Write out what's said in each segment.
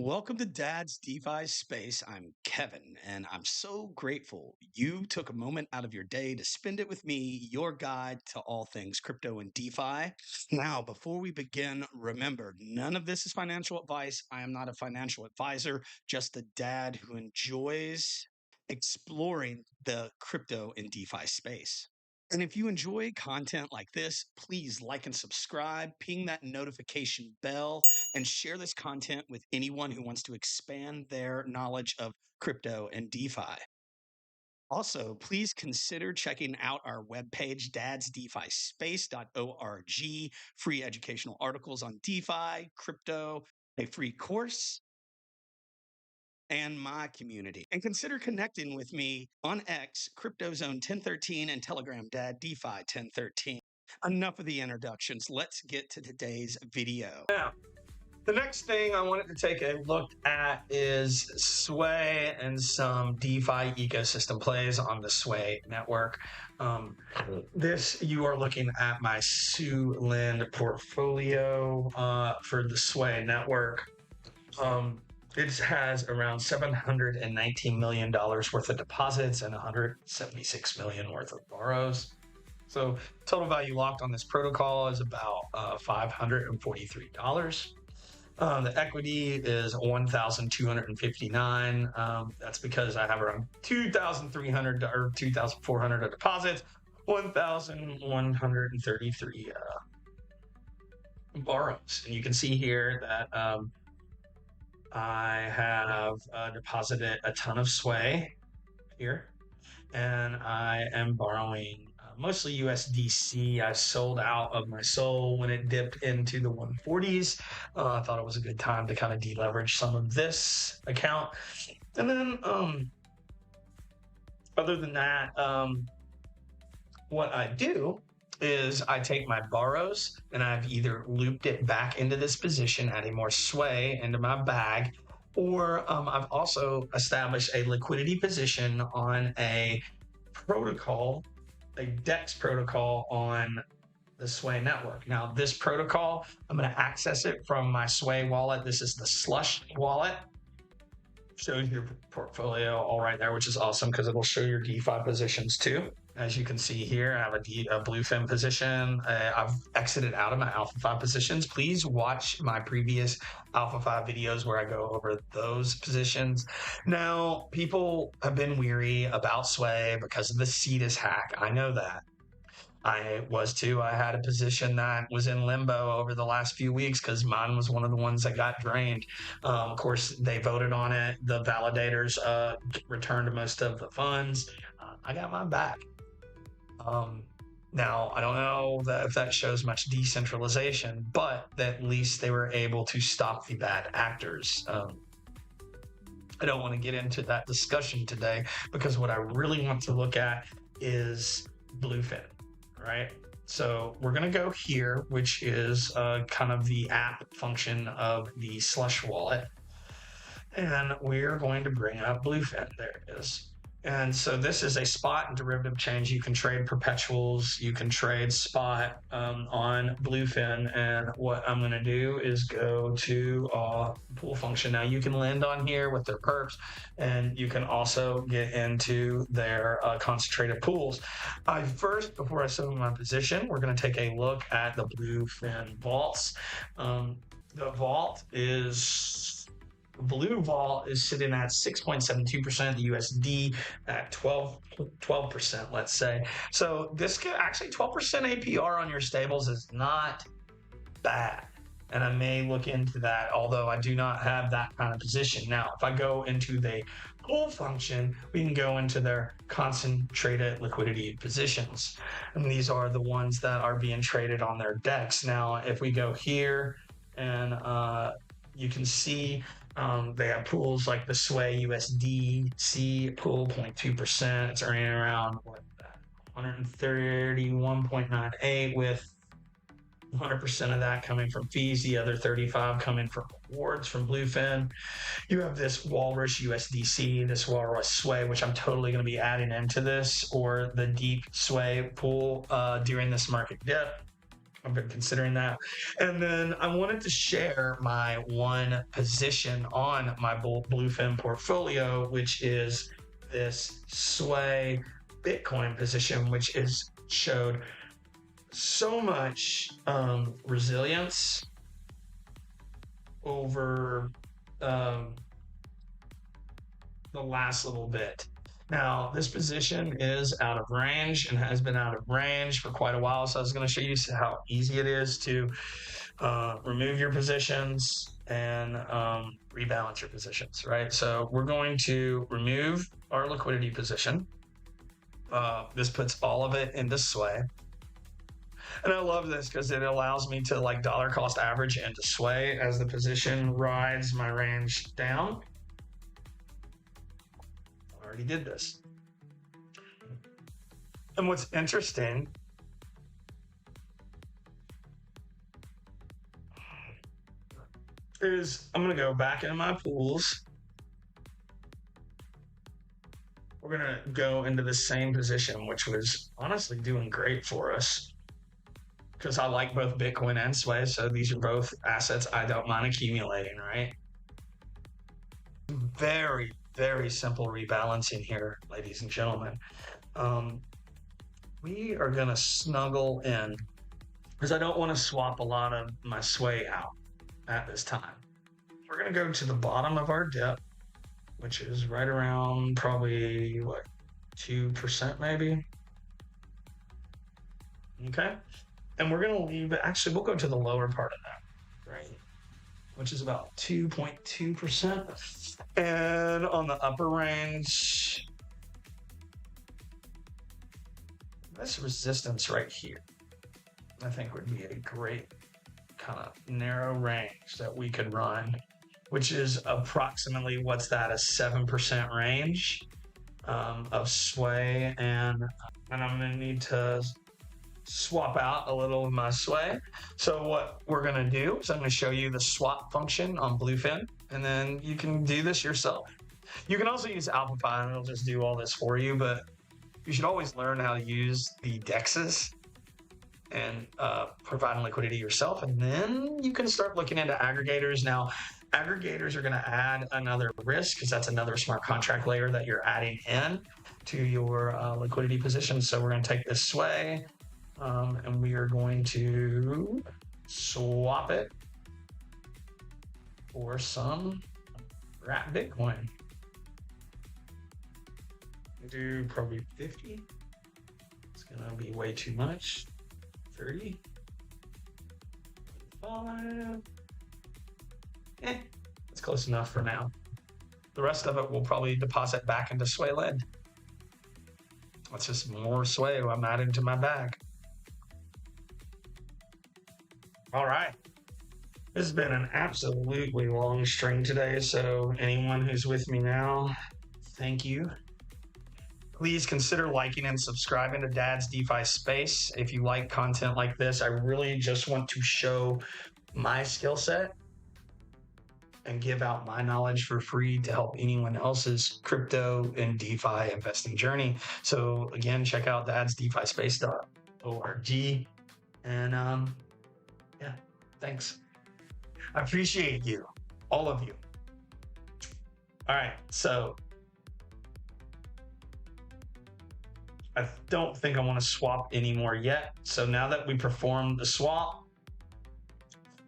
Welcome to Dad's DeFi Space. I'm Kevin, and I'm so grateful you took a moment out of your day to spend it with me, your guide to all things crypto and DeFi. Now, before we begin, remember, none of this is financial advice. I am not a financial advisor, just a dad who enjoys exploring the crypto and DeFi space. And if you enjoy content like this, please like and subscribe, ping that notification bell, and share this content with anyone who wants to expand their knowledge of crypto and DeFi. Also, please consider checking out our webpage, dadsdefispace.org, free educational articles on DeFi, crypto, a free course, and my community. And consider connecting with me on X, CryptoZone 1013, and Telegram Dad DeFi 1013. Enough of the introductions. Let's get to today's video. Now, the next thing I wanted to take a look at is Sui and some DeFi ecosystem plays on the Sui network. You are looking at my Sulend portfolio for the Sui network. It has around $719 million worth of deposits and $176 million worth of borrows. So total value locked on this protocol is about $543. The equity is 1,259. That's because I have around 2,300 or 2,400 of deposits, 1,133 borrows. And you can see here that I have deposited a ton of Sui here, and I am borrowing mostly USDC. I sold out of my SOL when it dipped into the 140s. I thought it was a good time to kind of deleverage some of this account. And then other than that, what I do is I take my borrows and I've either looped it back into this position, adding more Sui into my bag, or I've also established a liquidity position on a protocol, a DEX protocol on the Sui network. Now, this protocol, I'm going to access it from my Sui wallet. This is the Slush wallet. Shows your portfolio all right there, which is awesome because it'll show your DeFi positions too. As you can see here, I have a Bluefin position. I've exited out of my Alpha 5 positions. Please watch my previous Alpha 5 videos where I go over those positions. Now, people have been weary about Sui because of the Cetus hack. I know that. I was too. I had a position that was in limbo over the last few weeks because mine was one of the ones that got drained. Of course, they voted on it. The validators returned most of the funds. I got mine back. Now, I don't know if that shows much decentralization, but at least they were able to stop the bad actors. I don't want to get into that discussion today because what I really want to look at is Bluefin, right? So we're going to go here, which is kind of the app function of the Slush wallet. And we're going to bring up Bluefin. There it is. And so this is a spot and derivative change. You can trade perpetuals, you can trade spot on Bluefin. And what I'm going to do is go to pool function. Now you can lend on here with their perps, and you can also get into their concentrated pools. First, before I settle my position, we're going to take a look at the Bluefin vaults. The vault is... Blue Vault is sitting at 6.72%, the USD at 12%, let's say. So this could actually 12% APR on your stables is not bad. And I may look into that, although I do not have that kind of position. Now, if I go into the pool function, we can go into their concentrated liquidity positions. And these are the ones that are being traded on their DEX. Now, if we go here and you can see they have pools like the Sui USDC pool 0.2%. It's earning around 131.98 with 100% of that coming from fees, the other 35 coming from rewards from Bluefin. You have this Walrus USDC, this Walrus Sui, which I'm totally going to be adding into this, or the Deep Sui pool during this market dip. I've been considering that. And then I wanted to share my one position on my Bluefin portfolio, which is this Sui Bitcoin position, which is showed so much resilience over the last little bit. Now, this position is out of range and has been out of range for quite a while. So I was going to show you how easy it is to remove your positions and rebalance your positions, right? So we're going to remove our liquidity position. This puts all of it into Sui. And I love this because it allows me to like dollar cost average into Sui as the position rides my range down. I already did this. And what's interesting is I'm going to go back into my pools. We're going to go into the same position, which was honestly doing great for us because I like both Bitcoin and Sui. So these are both assets I don't mind accumulating, right? Very, very simple rebalancing here, ladies and gentlemen. We are going to snuggle in because I don't want to swap a lot of my Sui out at this time. We're going to go to the bottom of our dip, which is right around probably what, 2% maybe. Okay. And we're going to leave it. Actually, we'll go to the lower part of that, right? Which is about 2.2%. And on the upper range, this resistance right here, I think would be a great kind of narrow range that we could run, which is approximately, what's that, a 7% range of Sui. And I'm going to need to swap out a little of my Sui. So what we're going to do is I'm going to show you the swap function on Bluefin, and then you can do this yourself. You can also use AlphaFi and it'll just do all this for you, but you should always learn how to use the DEXs and providing liquidity yourself. And then you can start looking into aggregators. Now, aggregators are going to add another risk because that's another smart contract layer that you're adding in to your liquidity position. So we're going to take this Sui and we are going to swap it for some wrap Bitcoin. Do probably 50. It's going to be way too much. 30. 5. It's close enough for now. The rest of it will probably deposit back into Sulend. That's just more Sui I'm adding to my bag. All right. This has been an absolutely long string today, so anyone who's with me now, thank you. Please consider liking and subscribing to Dad's DeFi Space. If you like content like this, I really just want to show my skill set and give out my knowledge for free to help anyone else's crypto and DeFi investing journey. So again, check out dadsdefispace.org. And yeah, thanks. I appreciate you, all of you. All right, so I don't think I want to swap anymore yet. So now that we performed the swap,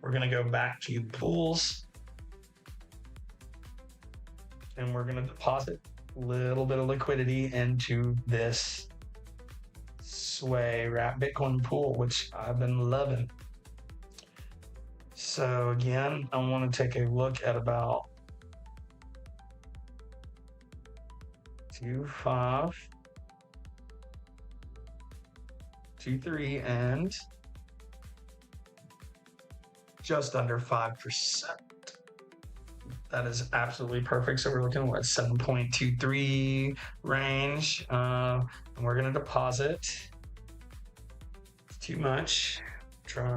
we're going to go back to pools and we're going to deposit a little bit of liquidity into this Sui wrap Bitcoin pool, which I've been loving. So again, I want to take a look at about 2.5, 2.3, and just under 5%. That is absolutely perfect. So we're looking at what, 7.23 range, and we're going to deposit. It's too much.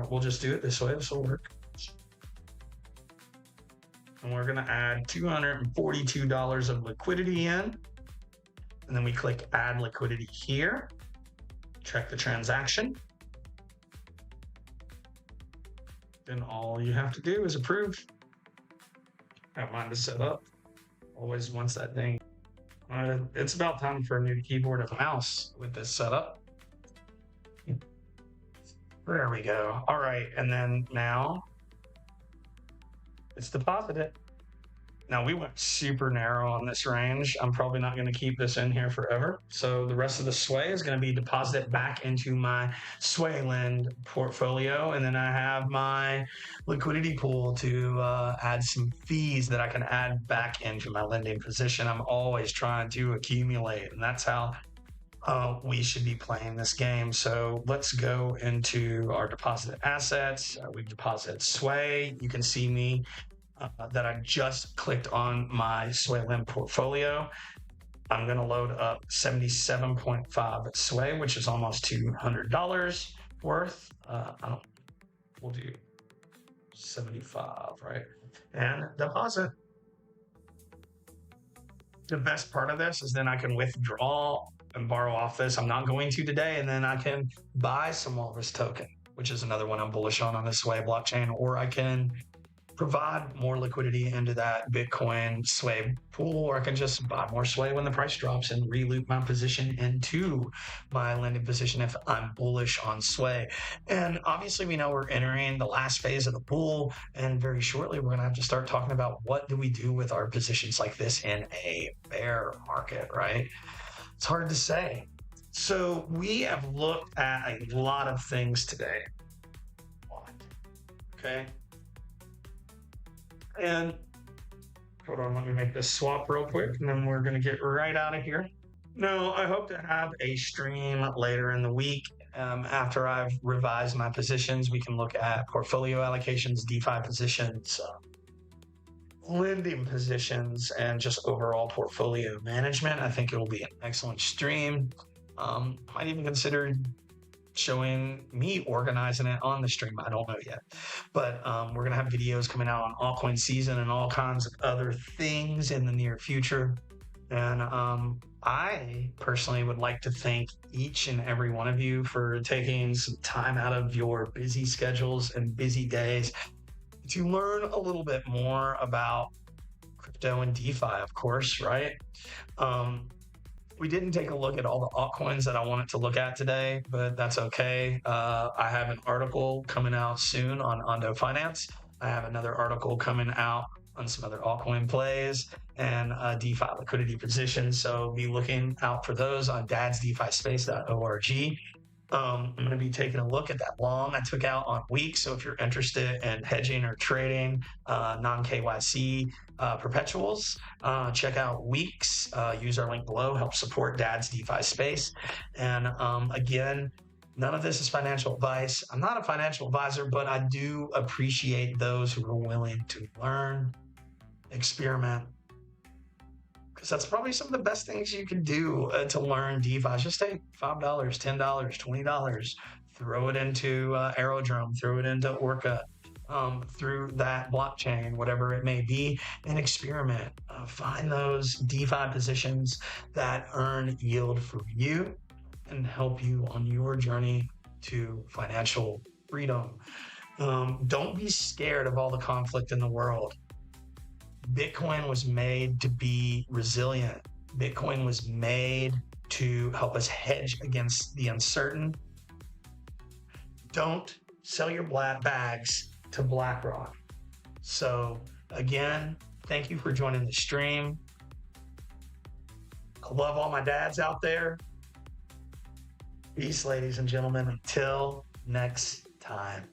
We'll just do it this way. This will work. And we're going to add $242 of liquidity in. And then we click add liquidity here. Check the transaction. then all you have to do is approve. I have mine to set up. Always once that thing. It's about time for a new keyboard and mouse with this setup. There we go. All right, and then now it's deposited. Now we went super narrow on this range. I'm probably not going to keep this in here forever. So the rest of the Sui is going to be deposited back into my Sulend portfolio. And then I have my liquidity pool to add some fees that I can add back into my lending position. I'm always trying to accumulate, and that's how we should be playing this game. So let's go into our deposited assets. We've deposited Sui. You can see me that I just clicked on my Sulend portfolio. I'm going to load up 77.5 Sui, which is almost $200 worth. We'll do 75, right? And deposit. The best part of this is then I can withdraw and borrow off this. I'm not going to today, and then I can buy some Walrus token, which is another one I'm bullish on the Sui blockchain, or I can provide more liquidity into that Bitcoin Sui pool, or I can just buy more Sui when the price drops and reloop my position into my lending position if I'm bullish on Sui. And obviously we know we're entering the last phase of the pool, and very shortly we're going to have to start talking about what do we do with our positions like this in a bear market, right? It's hard to say. So we have looked at a lot of things today. Okay. And hold on, let me make this swap real quick, and then we're going to get right out of here. No, I hope to have a stream later in the week. After I've revised my positions, we can look at portfolio allocations, DeFi positions, lending positions, and just overall portfolio management. I think it'll be an excellent stream. Might even consider showing me organizing it on the stream. I don't know yet, but we're gonna have videos coming out on altcoin season and all kinds of other things in the near future. And I personally would like to thank each and every one of you for taking some time out of your busy schedules and busy days to learn a little bit more about crypto and DeFi, of course, right? We didn't take a look at all the altcoins that I wanted to look at today, but that's okay. I have an article coming out soon on Ondo Finance. I have another article coming out on some other altcoin plays and DeFi liquidity positions. So be looking out for those on dadsdefispace.org. I'm going to be taking a look at that long I took out on weeks. So if you're interested in hedging or trading non-KYC perpetuals, check out weeks. Use our link below, help support Dad's DeFi space. And again, none of this is financial advice. I'm not a financial advisor, but I do appreciate those who are willing to learn, experiment, because that's probably some of the best things you can do to learn DeFi. Just take $5, $10, $20, throw it into Aerodrome, throw it into Orca, through that blockchain, whatever it may be, and experiment. Find those DeFi positions that earn yield for you and help you on your journey to financial freedom. Don't be scared of all the conflict in the world. Bitcoin was made to be resilient. Bitcoin was made to help us hedge against the uncertain. Don't sell your black bags to BlackRock. So again, thank you for joining the stream. I love all my dads out there. Peace, ladies and gentlemen. Until next time.